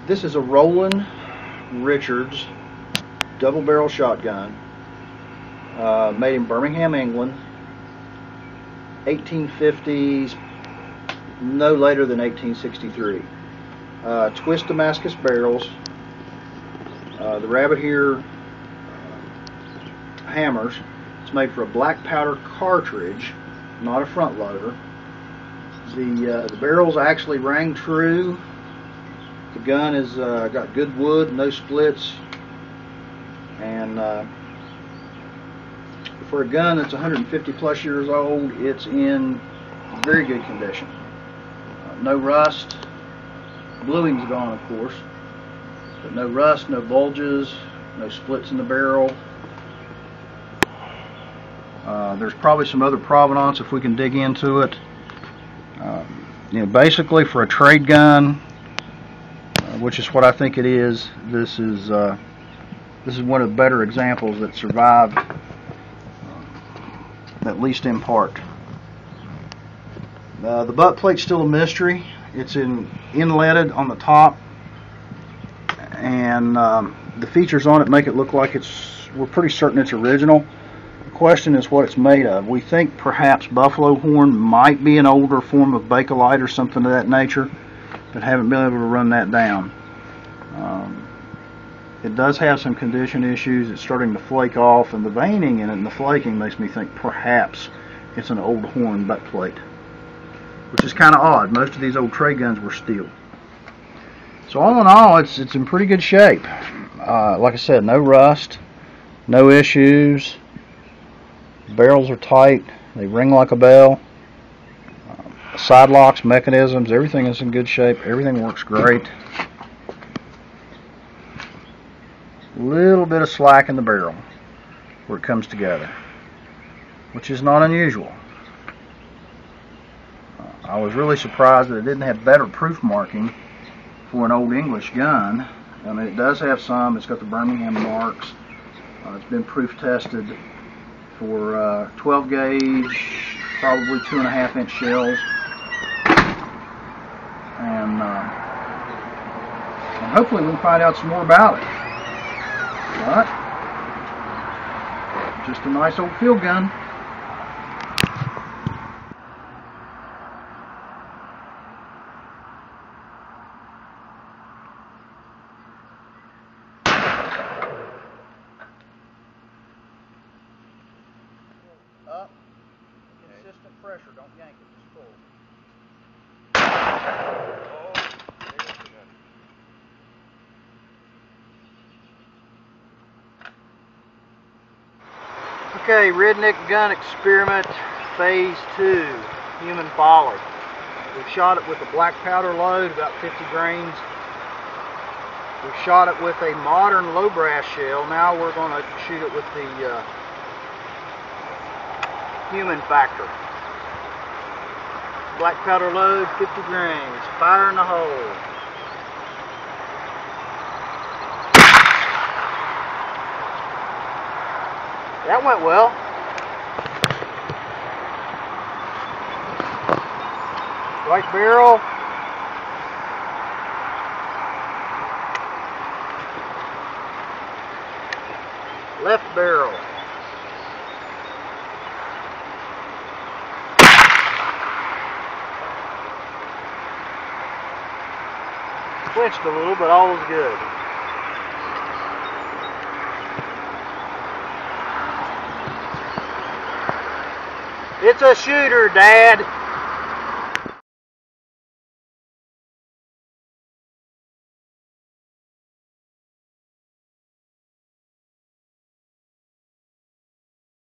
This is a Roland Richards double barrel shotgun, made in Birmingham, England, 1850s, no later than 1863. Twist Damascus barrels. The rabbit here hammers. It's made for a black powder cartridge, not a front loader. The barrels actually rang true. The gun is got good wood, no splits, and for a gun that's 150 plus years old, it's in very good condition. No rust. Bluing's gone, of course, but no rust, no bulges, no splits in the barrel. There's probably some other provenance if we can dig into it. Basically for a trade gun, which is what I think it is, this is one of the better examples that survived, at least in part. The butt plate's still a mystery. It's inletted on the top, and the features on it make it look like we're pretty certain it's original. The question is what it's made of. We think perhaps buffalo horn might be an older form of Bakelite or something of that nature, but haven't been able to run that down. It does have some condition issues. It's starting to flake off, and the veining in it and the flaking makes me think perhaps it's an old horn butt plate, which is kind of odd. Most of these old trade guns were steel. So all in all, it's in pretty good shape. Like I said, no rust, no issues. The barrels are tight. They ring like a bell. Side locks, mechanisms, everything is in good shape. Everything works great. A little bit of slack in the barrel where it comes together, which is not unusual. I was really surprised that it didn't have better proof marking for an old English gun. I mean, it does have some. It's got the Birmingham marks. It's been proof tested for 12 gauge, probably 2.5 inch shells, and hopefully we can find out some more about it. But just a nice old field gun. Up, consistent pressure, don't yank it, just pull. Okay, redneck gun experiment phase 2, human folly. We've shot it with a black powder load, about 50 grains. We've shot it with a modern low brass shell. Now we're going to shoot it with the human factor. Black powder load, 50 grains. Fire in the hole. That went well. Right barrel. Left barrel. Flinched a little, but all was good. It's a shooter, Dad.